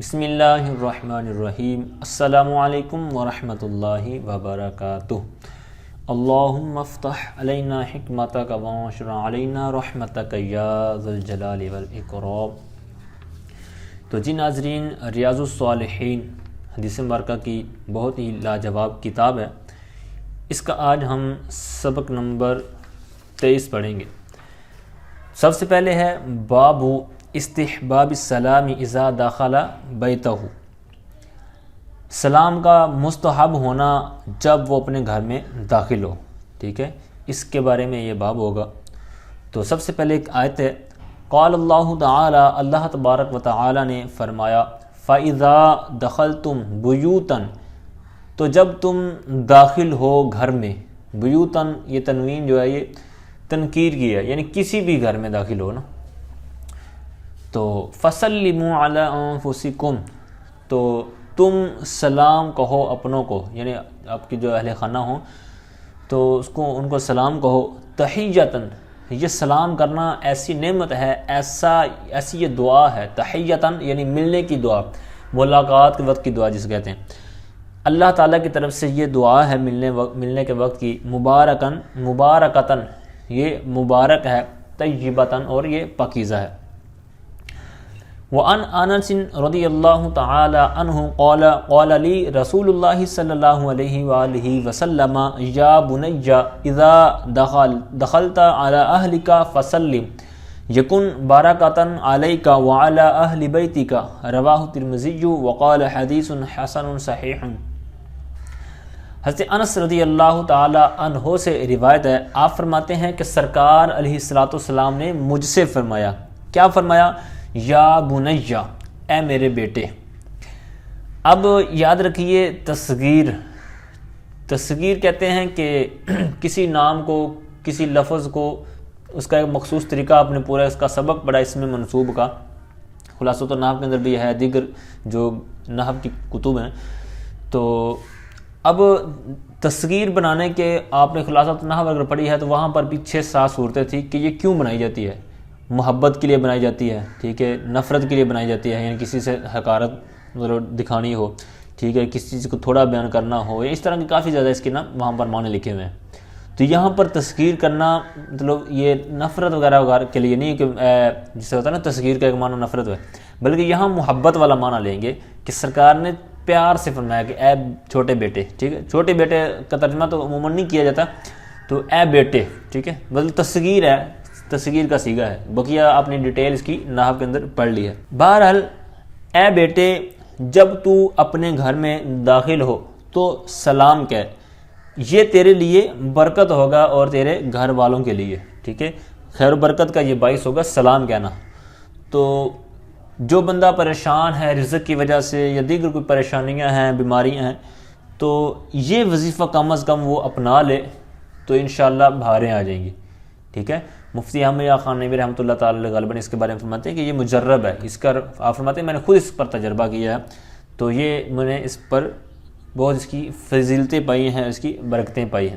بسم اللہ الرحمن الرحیم۔ السلام علیکم ورحمۃ اللہ وبرکاتہ۔ اللہم افتح علینا حکمتک وانشر علینا رحمتک یا ذا الجلال والاکرام۔ تو جی ناظرین، ریاض الصالحین حدیث مبارکہ کی بہت ہی لاجواب کتاب ہے۔ اس کا آج ہم سبق نمبر 23 پڑھیں گے۔ سب سے پہلے ہے باب استحباب السلام اذا دخل بیتہ، سلام کا مستحب ہونا جب وہ اپنے گھر میں داخل ہو، ٹھیک ہے، اس کے بارے میں یہ باب ہوگا۔ تو سب سے پہلے ایک آیت ہے، قال اللہ تعالی، اللہ تبارک و تعالی نے فرمایا، فَإِذَا دَخَلْتُمْ بُيُوتًا، تو جب تم داخل ہو گھر میں، بیوتاً یہ تنوین جو ہے یہ تنکیر کی ہے، یعنی کسی بھی گھر میں داخل ہو نا، تو فَسَلِّمُوا عَلَىٰ أَنفُسِكُمْ، تو تم سلام کہو اپنوں کو، یعنی آپ کی جو اہل خانہ ہوں تو ان کو سلام کہو، تحیّتاً، یہ سلام کرنا ایسی نعمت ہے، ایسی یہ دعا ہے، تحیّتاً یعنی ملنے کی دعا، ملاقات کے وقت کی دعا جسے کہتے ہیں، اللہ تعالیٰ کی طرف سے یہ دعا ہے ملنے کے وقت کی، مبارکتاً، یہ مبارک ہے، طیبتاً اور یہ پاکیزہ ہے۔ وَعَنْ أَنَسٍ رضی اللہ تعالی عنہ قال لی رسول اللہ صلی اللہ علیہ وآلہ وسلم یا بنی اذا دخلت على أهلك فسلم یکن بارکۃ علیک وعلی اہل بیتک، رواہ ترمذی وقال حدیث حسن صحیح۔ حضرت انس رضی اللہ تعالی عنہ سے روایت ہے، آپ فرماتے ہیں کہ سرکار علیہ الصلوۃ والسلام نے مجھ سے فرمایا، کیا فرمایا؟ یا بنیا، اے میرے بیٹے۔ اب یاد رکھیے، تصغیر کہتے ہیں کہ کسی نام کو، کسی لفظ کو، اس کا ایک مخصوص طریقہ، آپ نے پورا اس کا سبق پڑھا اس میں منصوب کا، خلاصۃ النحو کے اندر بھی ہے، دیگر جو نحو کی کتب ہیں۔ تو اب تصغیر بنانے کے آپ نے خلاصۃ النحو اگر پڑھی ہے تو وہاں پر بھی 6-7 صورتیں تھیں کہ یہ کیوں بنائی جاتی ہے۔ محبت کے لیے بنائی جاتی ہے، ٹھیک ہے، نفرت کے لیے بنائی جاتی ہے، یعنی کسی سے حقارت دکھانی ہو، ٹھیک ہے، کسی چیز کو تھوڑا بیان کرنا ہو، اس طرح کی کافی زیادہ اس کے نا وہاں پر معنی لکھے ہوئے ہیں۔ تو یہاں پر تصغیر کرنا مطلب یہ نفرت وغیرہ کے لیے نہیں کہ جسے ہوتا ہے نا تصغیر کا ایک معنی نفرت ہے، بلکہ یہاں محبت والا معنی لیں گے کہ سرکار نے پیار سے فرمایا کہ اے چھوٹے بیٹے، ٹھیک ہے، چھوٹے بیٹے کا ترجمہ تو عموماً نہیں کیا جاتا، تو اے بیٹے، ٹھیک ہے، مطلب تصغیر ہے، تصغیر کا صیغہ ہے، بقیہ آپ نے ڈیٹیل اس کی نحو کے اندر پڑھ لی ہے۔ بہرحال، اے بیٹے، جب تو اپنے گھر میں داخل ہو تو سلام کہہ، یہ تیرے لیے برکت ہوگا اور تیرے گھر والوں کے لیے، ٹھیک ہے، خیر و برکت کا یہ باعث ہوگا سلام کہنا۔ تو جو بندہ پریشان ہے رزق کی وجہ سے یا دیگر کوئی پریشانیاں ہیں، بیماریاں ہیں، تو یہ وظیفہ کم از کم وہ اپنا لے تو انشاءاللہ بہاریں آ جائیں گی، ٹھیک ہے۔ مفتی احمد یار خان نبی رحمۃ اللہ تعالی غالباً اس کے بارے میں فرماتے ہیں کہ یہ مجرب ہے، اس کا آپ فرماتے ہیں میں نے خود اس پر تجربہ کیا ہے، تو یہ میں نے اس پر بہت اس کی فضیلتیں پائی ہیں، اس کی برکتیں پائی ہیں۔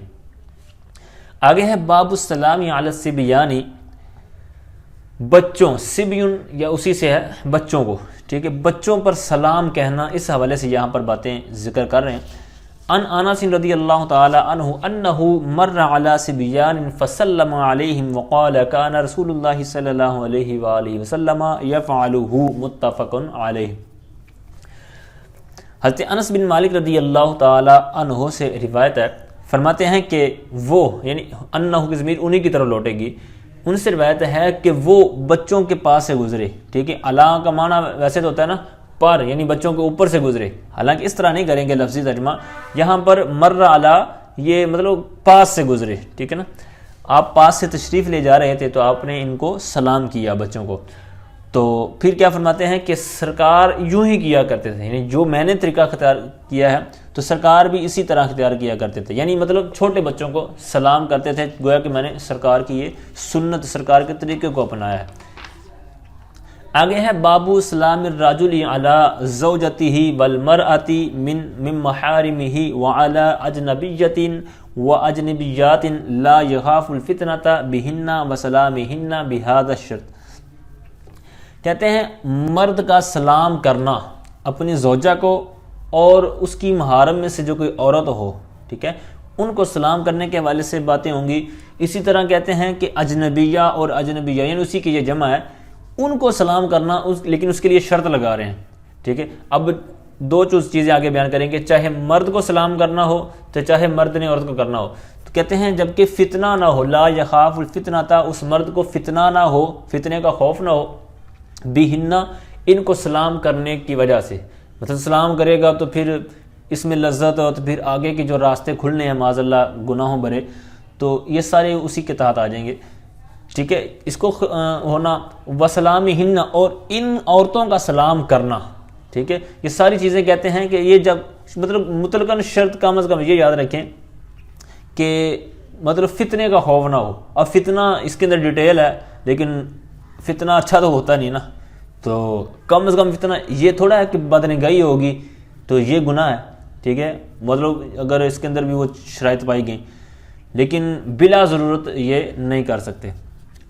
آگے ہے باب السلام علی الصبیان، بچوں، سبیون یا اسی سے ہے بچوں کو، ٹھیک ہے، بچوں پر سلام کہنا، اس حوالے سے یہاں پر باتیں ذکر کر رہے ہیں۔ ان انس رضی اللہ تعالی عنہ انہ مر علی صبیان فسلم علیہم وقال کان رسول اللہ صلی اللہ علیہ وآلہ وسلم یفعلہ، متفق علیہ۔ حضرت انس بن مالک رضی اللہ تعالی عنہ سے روایت ہے، فرماتے ہیں کہ وہ، یعنی انہ کی ضمیر انہی کی طرف لوٹے گی، ان سے روایت ہے کہ وہ بچوں کے پاس سے گزرے، ٹھیک ہے، علا کا معنی ویسے تو ہوتا ہے نا پر، یعنی بچوں کے اوپر سے گزرے، حالانکہ اس طرح نہیں کریں گے لفظی ترجمہ، یہاں پر مر علی یہ مطلب پاس سے گزرے، ٹھیک ہے نا، آپ پاس سے تشریف لے جا رہے تھے تو آپ نے ان کو سلام کیا بچوں کو۔ تو پھر کیا فرماتے ہیں کہ سرکار یوں ہی کیا کرتے تھے، یعنی جو میں نے طریقہ اختیار کیا ہے تو سرکار بھی اسی طرح اختیار کیا کرتے تھے، یعنی مطلب چھوٹے بچوں کو سلام کرتے تھے، گویا کہ میں نے سرکار کی یہ سنت، سرکار کے طریقے کو اپنایا ہے۔ آگے ہے باب سلام الرجل علی زوجتہ والمرأۃ من محارمہ وعلی اجنبیۃ واجنبیات لا یخاف الفتنۃ بہن وسلامہن بہذا الشرط۔ کہتے ہیں مرد کا سلام کرنا اپنی زوجہ کو اور اس کی محارم میں سے جو کوئی عورت ہو، ٹھیک ہے، ان کو سلام کرنے کے حوالے سے باتیں ہوں گی۔ اسی طرح کہتے ہیں کہ اجنبیہ اور اجنبیہ یعنی اسی کی یہ جمع ہے، ان کو سلام کرنا لیکن اس کے لیے شرط لگا رہے ہیں، ٹھیک ہے۔ اب دو چیزیں آگے بیان کریں گے، چاہے مرد کو سلام کرنا ہو تو چاہے مرد نے عورت کو کرنا ہو، تو کہتے ہیں جب کہ فتنہ نہ ہو، لا یخاف الفتنہ تھا، اس مرد کو فتنہ نہ ہو، فتنے کا خوف نہ ہو، بہنہ ان کو سلام کرنے کی وجہ سے، مطلب سلام کرے گا تو پھر اس میں لذت ہو، تو پھر آگے کے جو راستے کھلنے ہیں معاذ اللہ گناہوں بھرے، تو یہ سارے اسی کے تحت آ جائیں گے، ٹھیک ہے۔ اس کو ہونا وسلامہن، اور ان عورتوں کا سلام کرنا، ٹھیک ہے۔ یہ ساری چیزیں کہتے ہیں کہ یہ جب مطلب مطلقاً شرط کم از کم یہ یاد رکھیں کہ مطلب فتنے کا خوف نہ ہو۔ اب فتنہ اس کے اندر ڈیٹیل ہے، لیکن فتنہ اچھا تو ہوتا نہیں نا، تو کم از کم فتنہ یہ تھوڑا ہے کہ بدنگاہی ہوگی تو یہ گناہ ہے، ٹھیک ہے، مطلب اگر اس کے اندر بھی وہ شرائط پائی گئیں، لیکن بلا ضرورت یہ نہیں کر سکتے۔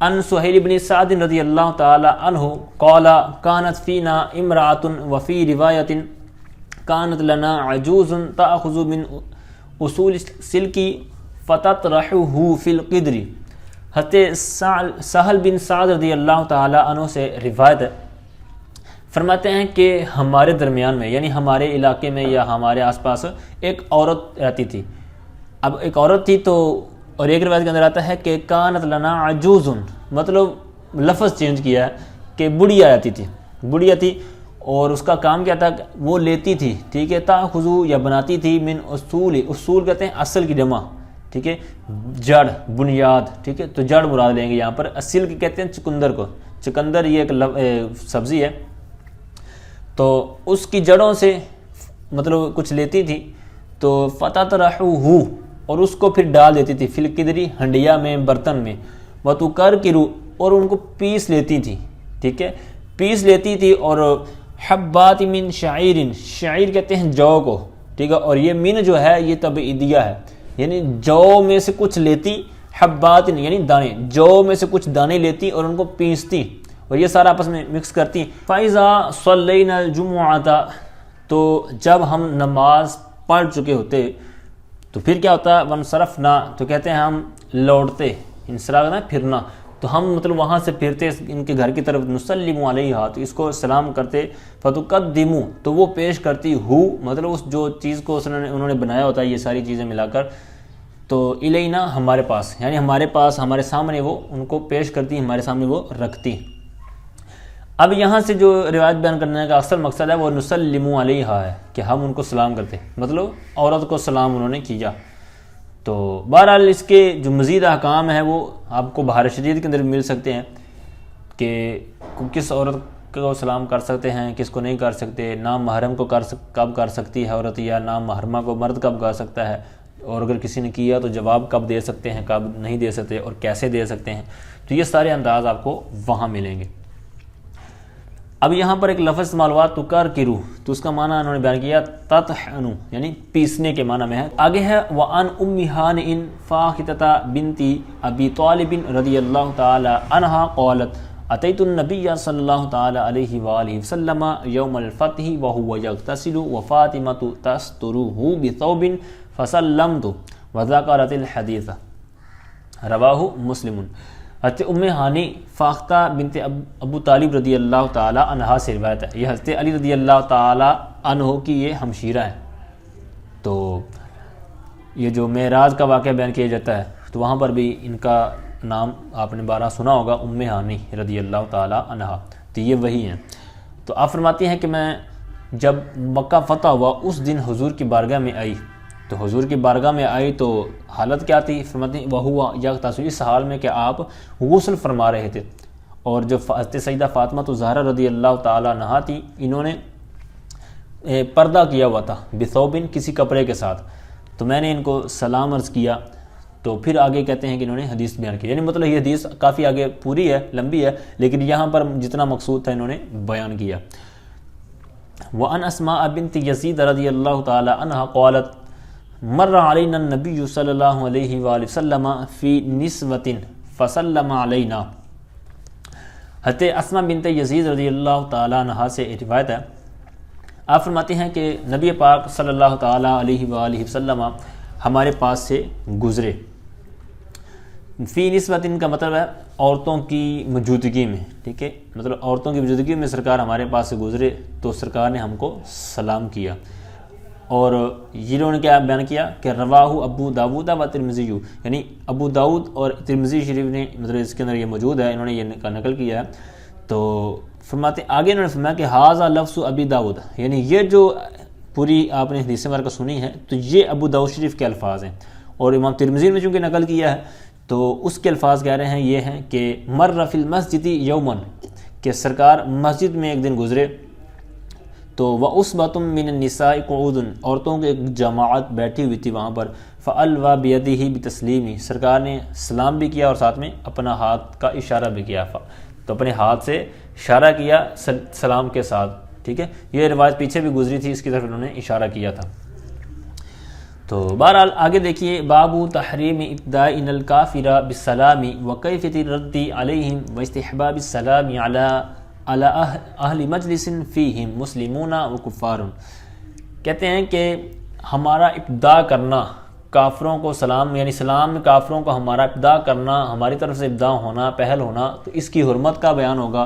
ان سہیل بن سعد رضی اللہ تعالی عنہ قال كانت فينا امرأة وفي روایت كانت لنا عجوز تأخذ من اصول السلک فتطرحه في القدر۔ حضرت سہل بن سعد رضی اللہ تعالی عنہ سے روایت ہے، فرماتے ہیں کہ ہمارے درمیان میں یعنی ہمارے علاقے میں یا ہمارے آس پاس ایک عورت رہتی تھی۔ اب ایک عورت تھی تو، اور ایک روایت کے اندر آتا ہے کہ کانت لنا عجوز، مطلب لفظ چینج کیا ہے کہ بڑھیا آتی تھی، بڑھیا تھی، اور اس کا کام کیا تھا، وہ لیتی تھی، ٹھیک ہے، تاخذو یا بناتی تھی، من اصول، اصول کہتے ہیں اصل کی جمع، ٹھیک ہے، جڑ، بنیاد، ٹھیک ہے، تو جڑ مراد لیں گے یہاں پر۔ اصل کی کہتے ہیں چقندر کو، چقندر یہ ایک سبزی ہے، تو اس کی جڑوں سے مطلب کچھ لیتی تھی، تو فتطرحہ، اور اس کو پھر ڈال دیتی تھی، فی القدری، ہنڈیا میں، برتن میں، وتکرکرو، اور ان کو پیس لیتی تھی، ٹھیک ہے، پیس لیتی تھی، اور حبات من شعیر، شعیر کہتے ہیں جو کو، ٹھیک ہے، اور یہ من جو ہے یہ تبعیدیہ ہے، یعنی جو میں سے کچھ لیتی، حبات یعنی دانے، جو میں سے کچھ دانے لیتی اور ان کو پیستی اور یہ سارا آپس میں مکس کرتی۔ فَإِذَا صَلَّيْنَا الْجُمُعَةَ، تو جب ہم نماز پڑھ چکے ہوتے تو پھر کیا ہوتا ہے، وَانْصَرَفْنَا، تو کہتے ہیں ہم لوٹتے، انصراف ہے پھرنا، تو ہم مطلب وہاں سے پھرتے ان کے گھر کی طرف، نُسَلِّمُ عَلَيْهَا، تو اس کو سلام کرتے، فَتُقَدِّمُ، تو وہ پیش کرتی، ہو مطلب اس جو چیز کو انہوں نے بنایا ہوتا ہے یہ ساری چیزیں ملا کر، تو الینا، ہمارے پاس، یعنی ہمارے پاس، ہمارے سامنے وہ ان کو پیش کرتی، ہمارے سامنے وہ رکھتی۔ اب یہاں سے جو روایت بیان کرنے کا اصل مقصد ہے وہ نسلم علیہا ہے، کہ ہم ان کو سلام کرتے، مطلب عورت کو سلام انہوں نے کیا۔ تو بہرحال اس کے جو مزید احکام ہیں وہ آپ کو بہار شریعت کے اندر مل سکتے ہیں، کہ کس عورت کو سلام کر سکتے ہیں، کس کو نہیں کر سکتے، نام محرم کو کب کر سکتی ہے عورت، یا نام محرمہ کو مرد کب کر سکتا ہے، اور اگر کسی نے کیا تو جواب کب دے سکتے ہیں، کب نہیں دے سکتے، اور کیسے دے سکتے ہیں، تو یہ سارے انداز آپ کو وہاں ملیں گے۔ اب یہاں پر ایک لفظ استعمال ہوا تکرکرو، تو اس کا معنی انہوں نے بیان کیا تطحنو، یعنی پیسنے کے معنی میں ہے۔ آگے ہے وعن ام ہانئ فاختہ بنت ابی طالب رضی اللہ تعالی عنہا قالت اتیت النبی صلی اللہ تعالی علیہ وآلہ وسلم یوم الفتح وهو یغتسل وفاطمۃ تسترہ بثوب فسلمت وذکرت الحدیث، رواہ مسلم۔ حضرت ام ہانی فاختہ بنت ابو طالب رضی اللہ تعالی عنہا سے روایت ہے، یہ حضرت علی رضی اللہ تعالی عنہ کی یہ ہمشیرہ ہے۔ تو یہ جو معراج کا واقعہ بیان کیا جاتا ہے تو وہاں پر بھی ان کا نام آپ نے بارہ سنا ہوگا، ام ہانی رضی اللہ تعالی عنہا، تو یہ وہی ہیں۔ تو آپ فرماتی ہیں کہ میں جب مکہ فتح ہوا اس دن حضور کی بارگاہ میں آئی، تو حضور کی بارگاہ میں آئی تو حالت کیا تھی، فرماتی ہیں وہوا یغتسل، اس حال میں کہ آپ غسل فرما رہے تھے، اور جو حضرت سیدہ فاطمہ زہرا رضی اللہ تعالی عنہا تھی، انہوں نے پردہ کیا ہوا تھا بثوبن، کسی کپڑے کے ساتھ، تو میں نے ان کو سلام عرض کیا، تو پھر آگے کہتے ہیں کہ انہوں نے حدیث بیان کی، یعنی مطلب یہ حدیث کافی آگے پوری ہے، لمبی ہے، لیکن یہاں پر جتنا مقصود تھا انہوں نے بیان کیا۔ وعن اسماء بنت یزید رضی اللہ تعالی عنہا قالت مر علینا النبی صلی اللہ علیہ وآلہ وسلم فی نسوۃ فسلم علینا۔ حضرت اسماء بنت یزید رضی اللہ تعالی عنہا سے روایت ہے، آپ فرماتے ہیں کہ نبی پاک صلی اللہ تعالیٰ علیہ وآلہ وسلم ہمارے پاس سے گزرے. فی نسبت ان کا مطلب ہے عورتوں کی موجودگی میں، ٹھیک ہے، مطلب عورتوں کی موجودگی میں سرکار ہمارے پاس سے گزرے تو سرکار نے ہم کو سلام کیا. اور یہ انہوں نے کیا بیان کیا کہ رواہ ابو داود و ترمذی، یعنی ابو داود اور ترمذی شریف نے مطلب اس کے اندر یہ موجود ہے، انہوں نے یہ نقل کیا ہے. تو فرماتے آگے انہوں نے فرمایا کہ ھذا لفظ ابی داود، یعنی یہ جو پوری آپ نے حدیث مبارکہ سنی ہے تو یہ ابو داؤد شریف کے الفاظ ہیں، اور امام ترمذی نے چونکہ نقل کیا ہے تو اس کے الفاظ کہہ رہے ہیں یہ ہیں کہ مر فی المسجد یوما، کہ سرکار مسجد میں ایک دن گزرے تو وَأُصْبَةٌ مِّنَ النِّسَاءِ قُعُودٌ، عورتوں کی ایک جماعت بیٹھی ہوئی تھی وہاں پر. فَأَلْوَى بِيَدِهِ بِتَسْلِيمِ، سرکار نے سلام بھی کیا اور ساتھ میں اپنا ہاتھ کا اشارہ بھی کیا، تو اپنے ہاتھ سے اشارہ کیا سلام کے ساتھ. ٹھیک ہے، یہ روایت پیچھے بھی گزری تھی، اس کی طرف انہوں نے اشارہ کیا تھا. تو بہرحال آگے دیکھیے، باب تحریم ابداء الکافر بالسلام وکیفیۃ الرد علیہم واستحباب السلام علی اہل مجلس فیہم مسلمون و کفار. کہتے ہیں کہ ہمارا ابداء کرنا کافروں کو سلام، یعنی سلام میں کافروں کو ہمارا ابداء کرنا، ہماری طرف سے ابداء ہونا، پہل ہونا، تو اس کی حرمت کا بیان ہوگا.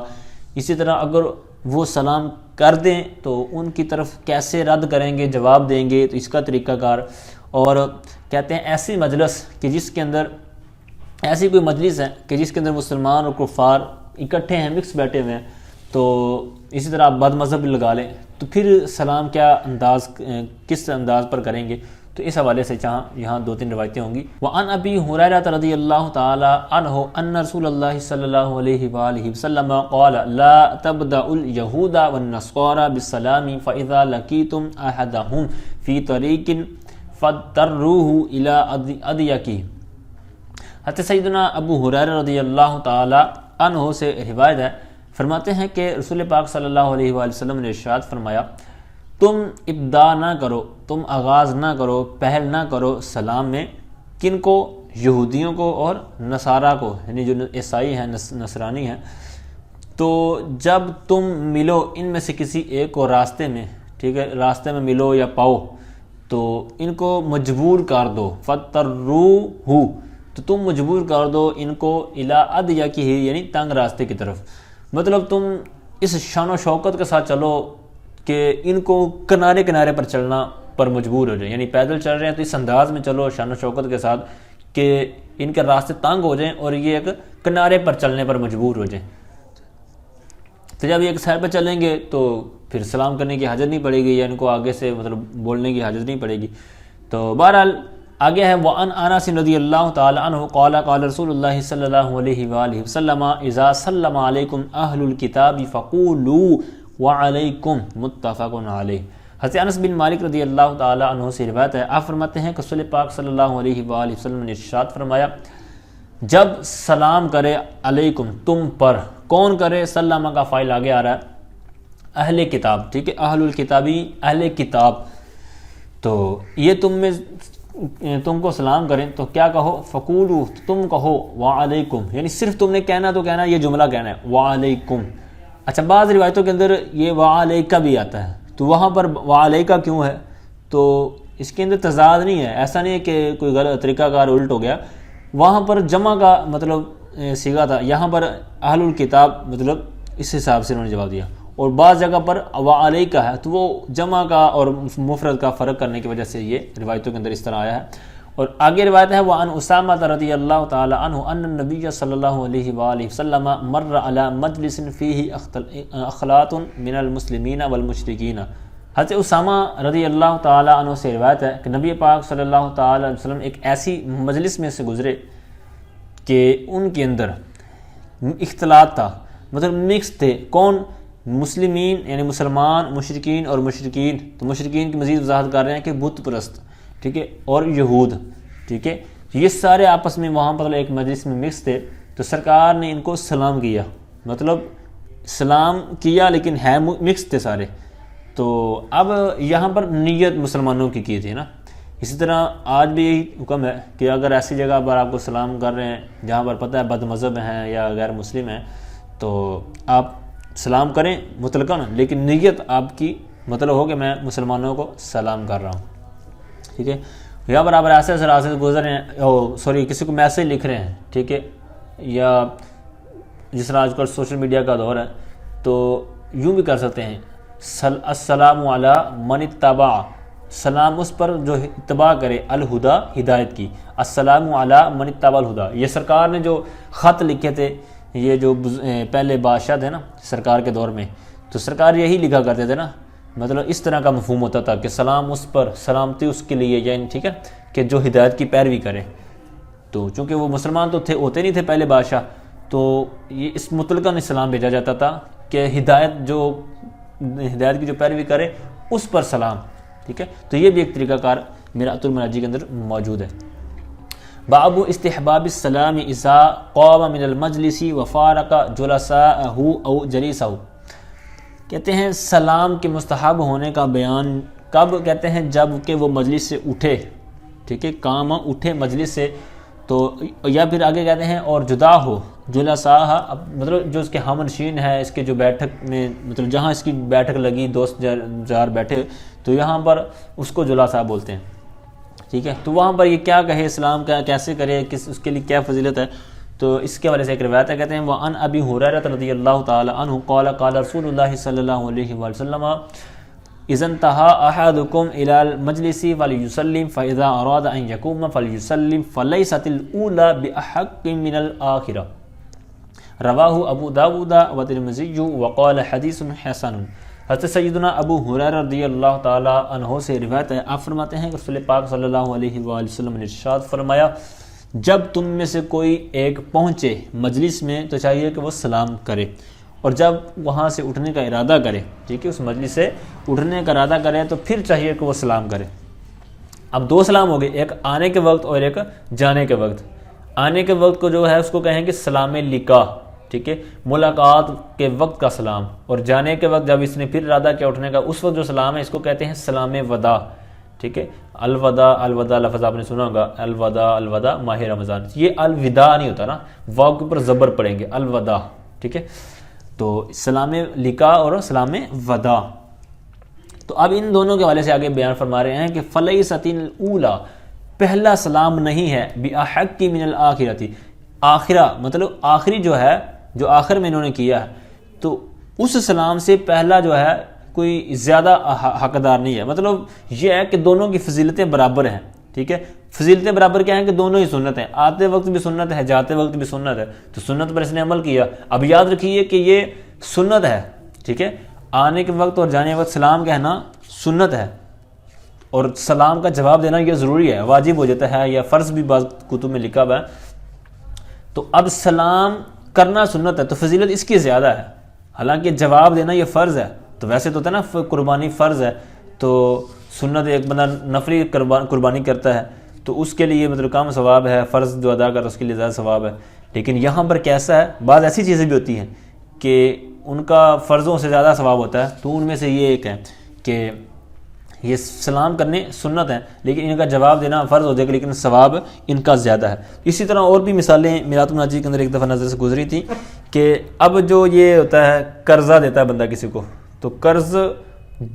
اسی طرح اگر وہ سلام کر دیں تو ان کی طرف کیسے رد کریں گے، جواب دیں گے، تو اس کا طریقہ کار. اور کہتے ہیں ایسی مجلس کہ جس کے اندر، ایسی کوئی مجلس ہے کہ جس کے اندر مسلمان اور کفار اکٹھے ہیں، مکس بیٹھے ہوئے ہیں، تو اسی طرح آپ بد مذہب لگا لیں تو پھر سلام کیا انداز، کس انداز پر کریں گے. تو اس حوالے سے یہاں 2-3 روایتیں ہوں گی. وعن ابی ہریرہ رضی اللہ تعالی عنہ ان رسول اللہ صلی اللہ علیہ وآلہ وسلم قال لا تبدأ اليہود والنصارى بالسلام فاذا لقیتم احدهم فی طریق فاضطروه الى اضیقہ. حضرت سیدنا ابو ہریرہ رضی اللہ تعالی عنہ سے روایت ہے، فرماتے ہیں کہ رسول پاک صلی اللہ علیہ وآلہ وسلم نے ارشاد فرمایا، تم ابداء نہ کرو، تم آغاز نہ کرو، پہل نہ کرو سلام میں. کن کو؟ یہودیوں کو اور نصارہ کو، یعنی جو عیسائی ہیں، نصرانی ہیں. تو جب تم ملو ان میں سے کسی ایک کو راستے میں، ٹھیک ہے، راستے میں ملو یا پاؤ تو ان کو مجبور کر دو. فَتَرُّوهُ، تو تم مجبور کر دو ان کو اِلَىٰ أَضْيَقِهِ، یعنی تنگ راستے کی طرف. مطلب تم اس شان و شوکت کے ساتھ چلو کہ ان کو کنارے کنارے پر چلنا پر مجبور ہو جائیں، یعنی پیدل چل رہے ہیں تو اس انداز میں چلو شان و شوکت کے ساتھ کہ ان کے راستے تنگ ہو جائیں اور یہ ایک کنارے پر چلنے پر مجبور ہو جائیں. تو جب یہ ایک سائڈ پہ چلیں گے تو پھر سلام کرنے کی حاجت نہیں پڑے گی، یا ان کو آگے سے مطلب بولنے کی حاجت نہیں پڑے گی. تو بہرحال آگے ہے وعن انس رضی اللہ تعالی عنہ قال قال رسول اللہ صلی اللہ علیہ وآلہ وسلم اذا سلم علیکم اہل الکتاب فقولوا وعلیکم، متفق علیہ. حضرت انس بن مالک رضی اللہ تعالی عنہ سے روایت ہے، آپ فرماتے ہیں کہ رسول پاک صلی اللہ علیہ وآلہ وسلم نے ارشاد فرمایا، جب سلام کرے علیکم تم پر، کون کرے؟ سلامہ کا فاعل آگے آ رہا ہے، اہل کتاب، ٹھیک ہے، اہل الکتابی، اہل کتاب. تو یہ تم کو سلام کریں تو کیا کہو؟ فقولو، تم کہو وعلیکم، یعنی صرف تم نے کہنا تو کہنا، یہ جملہ کہنا ہے وعلیکم. اچھا، بعض روایتوں کے اندر یہ وعلیکہ بھی آتا ہے، تو وہاں پر وعلیکہ کیوں ہے؟ تو اس کے اندر تضاد نہیں ہے، ایسا نہیں ہے کہ کوئی غلط طریقہ کار الٹ ہو گیا. وہاں پر جمع کا مطلب صیغہ تھا، یہاں پر اہل الکتاب مطلب اس حساب سے انہوں نے جواب دیا. اور بعض جگہ پر وعلیکہ ہے تو وہ جمع کا اور مفرد کا فرق کرنے کی وجہ سے یہ روایتوں کے اندر اس طرح آیا ہے. اور آگے روایت ہے وعن اسامہ رضی اللہ تعالی عنہ ان النبی صلی اللہ علیہ وآلہ وسلم مر علی مجلس فیہ اخلاط من المسلمین والمشرکین. حضرت اسامہ رضی اللہ تعالی عنہ سے روایت ہے کہ نبی پاک صلی اللہ تعالی علیہ وسلم ایک ایسی مجلس میں سے گزرے کہ ان کے اندر اختلاط تھا، مطلب مکس تھے. کون؟ مسلمین یعنی مسلمان، مشرکین اور مشرکین. تو مشرکین کی مزید وضاحت کر رہے ہیں کہ بت پرست، ٹھیک ہے، اور یہود، ٹھیک ہے، یہ سارے آپس میں وہاں پر ایک مجلس میں مکس تھے. تو سرکار نے ان کو سلام کیا، مطلب سلام کیا لیکن ہے مکس تھے سارے. تو اب یہاں پر نیت مسلمانوں کی تھی نا. اسی طرح آج بھی یہی حکم ہے کہ اگر ایسی جگہ پر آپ کو سلام کر رہے ہیں جہاں پر پتہ ہے بد مذہب ہیں یا غیر مسلم ہیں تو آپ سلام کریں مطلقاً، لیکن نیت آپ کی مطلب ہو کہ میں مسلمانوں کو سلام کر رہا ہوں. ٹھیک ہے, یہاں پر آپ راستے سے گزر رہے ہیں, کسی کو میسج لکھ رہے ہیں, ٹھیک ہے, یا جس طرح آج کل سوشل میڈیا کا دور ہے, تو یوں بھی کر سکتے ہیں, السلام علی من اتبع, سلام اس پر جو اتباع کرے الہدا, ہدایت کی. السلام علی من اتبع الہدا, یہ سرکار نے جو خط لکھے تھے, یہ جو پہلے بادشاہ تھے نا سرکار کے دور میں, تو سرکار یہی لکھا کرتے تھے نا, مطلب اس طرح کا مفہوم ہوتا تھا کہ سلام اس پر, سلامتی اس کے لیے, یعنی ٹھیک ہے کہ جو ہدایت کی پیروی کرے. تو چونکہ وہ مسلمان تو ہوتے نہیں تھے پہلے بادشاہ, تو یہ اس مطلقاً اسلام بھیجا جاتا تھا کہ ہدایت کی جو پیروی کرے اس پر سلام. ٹھیک ہے, تو یہ بھی ایک طریقہ کار میرات المناجی کے اندر موجود ہے. باب استحباب السلام اذا قام من المجلس وفارق جلساءه او جلیسه, کہتے ہیں سلام کے مستحب ہونے کا بیان کب کہتے ہیں, جب کہ وہ مجلس سے اٹھے. ٹھیک ہے, قام اٹھے مجلس سے, تو یا پھر آگے کہتے ہیں اور جدا ہو, جلساء مطلب جو اس کے ہمنشین ہے, اس کے جو بیٹھک میں, مطلب جہاں اس کی بیٹھک لگی, دوست جار بیٹھے, تو یہاں پر اس کو جلساء بولتے ہیں. ٹھیک ہے, تو وہاں پر یہ کیا کہے, اسلام کا کیسے کرے, اس کے لیے کیا فضیلت ہے, تو اس کے حوالے سے ایک روایت ہے, کہتے ہیں وَعَنْ أَبِي هُرَيْرَةَ رضی اللہ تعالی عنہ قال قال رسول اللہ صلی اللہ علیہ وسلم اذا انتهى احدكم الى المجلس فليسلم فاذا اراد ان يقوم فليسلم فليست الاولى باحق من الاخره. رواہ ابو داود والترمذی وقال حدیث حسن. حضرت سیدنا ابو ہریرہ رضی اللہ تعالی عنہ سے روایت ہے, آپ فرماتے ہیں کہ رسول پاک صلی اللہ علیہ وآلہ وسلم نے ارشاد فرمایا, جب تم میں سے کوئی ایک پہنچے مجلس میں تو چاہیے کہ وہ سلام کرے, اور جب وہاں سے اٹھنے کا ارادہ کرے, ٹھیک ہے, اس مجلس سے اٹھنے کا ارادہ کرے تو پھر چاہیے کہ وہ سلام کرے. اب دو سلام ہو گئے, ایک آنے کے وقت اور ایک جانے کے وقت. آنے کے وقت کو جو ہے اس کو کہیں گے سلام لقاء, ٹھیک ہے, ملاقات کے وقت کا سلام, اور جانے کے وقت جب اس نے پھر ارادہ کیا اٹھنے کا, اس وقت جو سلام ہے اس کو کہتے ہیں سلام وداع. ٹھیک ہے, الوداع, الوداع لفظ آپ نے سنا ہوگا, الوداع, الوداع ماہ رمضان, یہ الوداع نہیں ہوتا نا, واو کے اوپر زبر پڑیں گے, الوداع. ٹھیک ہے, تو سلام لقاء اور سلام وداع. تو اب ان دونوں کے حوالے سے آگے بیان فرما رہے ہیں کہ فلیست الاولی, پہلا سلام نہیں ہے, بأحق من الآخرۃ, آخرہ مطلب آخری جو ہے, جو آخر میں انہوں نے کیا ہے, تو اس سلام سے پہلا جو ہے کوئی زیادہ حقدار نہیں ہے. مطلب یہ ہے کہ دونوں کی فضیلتیں برابر ہیں. ٹھیک ہے, فضیلتیں برابر کیا ہیں کہ دونوں ہی سنت ہیں, آتے وقت بھی سنت ہے, جاتے وقت بھی سنت ہے, تو سنت پر اس نے عمل کیا. اب یاد رکھیے کہ یہ سنت ہے. ٹھیک ہے, آنے کے وقت اور جانے کے وقت سلام کہنا سنت ہے, اور سلام کا جواب دینا یہ ضروری ہے, واجب ہو جاتا ہے, یا فرض بھی بعض کتب میں لکھا ہوا ہے. تو اب سلام کرنا سنت ہے تو فضیلت اس کی زیادہ ہے, حالانکہ جواب دینا یہ فرض ہے. تو ویسے تو ہوتا ہے نا قربانی فرض ہے, تو سنت ایک بندہ نفلی قربانی کرتا ہے تو اس کے لیے مطلب کم ثواب ہے, فرض جو ادا کرتا ہے اس کے لیے زیادہ ثواب ہے. لیکن یہاں پر کیسا ہے, بعض ایسی چیزیں بھی ہوتی ہیں کہ ان کا فرضوں سے زیادہ ثواب ہوتا ہے, تو ان میں سے یہ ایک ہے کہ یہ سلام کرنے سنت ہیں لیکن ان کا جواب دینا فرض ہو جائے گا, لیکن ثواب ان کا زیادہ ہے. اسی طرح اور بھی مثالیں میرات المناجی کے اندر ایک دفعہ نظر سے گزری تھی کہ اب جو یہ ہوتا ہے قرضہ دیتا ہے بندہ کسی کو, تو قرض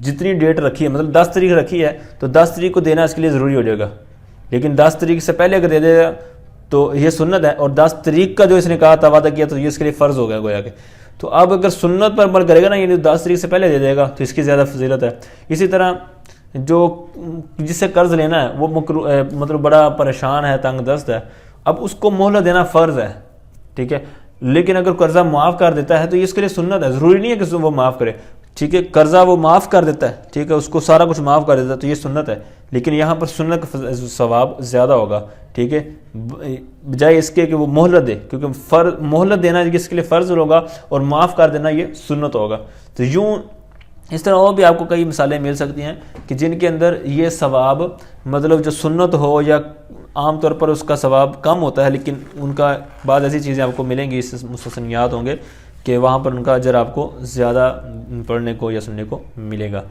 جتنی ڈیٹ رکھی ہے, مطلب 10 تاریخ رکھی ہے, تو 10 تاریخ کو دینا اس کے لیے ضروری ہو جائے گا, لیکن 10 تاریخ سے پہلے اگر دے دے گا تو یہ سنت ہے, اور 10 تاریخ کا جو اس نے کہا تھا وعدہ کیا تو یہ اس کے لیے فرض ہو گیا گویا کہ. تو اب اگر سنت پر عمل کرے گا نا, یہ 10 تاریخ سے پہلے دے دے گا تو اس کی زیادہ فضیلت ہے. اسی طرح جو جس سے قرض لینا ہے وہ مطلب بڑا پریشان ہے, تنگ دست ہے, اب اس کو مہلت دینا فرض ہے. ٹھیک ہے, لیکن اگر قرضہ معاف کر دیتا ہے تو یہ اس کے لیے سنت ہے, ضروری نہیں ہے کہ وہ معاف کرے. ٹھیک ہے, قرضہ وہ معاف کر دیتا ہے, ٹھیک ہے, اس کو سارا کچھ معاف کر دیتا ہے تو یہ سنت ہے, لیکن یہاں پر سنت کا ثواب زیادہ ہوگا. ٹھیک ہے, بجائے اس کے کہ وہ مہلت دے, کیونکہ مہلت دینا اس کے لیے فرض ہوگا اور معاف کر دینا یہ سنت ہوگا. تو یوں اس طرح اور بھی آپ کو کئی مثالیں مل سکتی ہیں کہ جن کے اندر یہ ثواب مطلب جو سنت ہو یا عام طور پر اس کا ثواب کم ہوتا ہے, لیکن ان کا بعض ایسی چیزیں آپ کو ملیں گی, اس مستثنیات ہوں گے کہ وہاں پر ان کا اجر آپ کو زیادہ پڑھنے کو یا سننے کو ملے گا.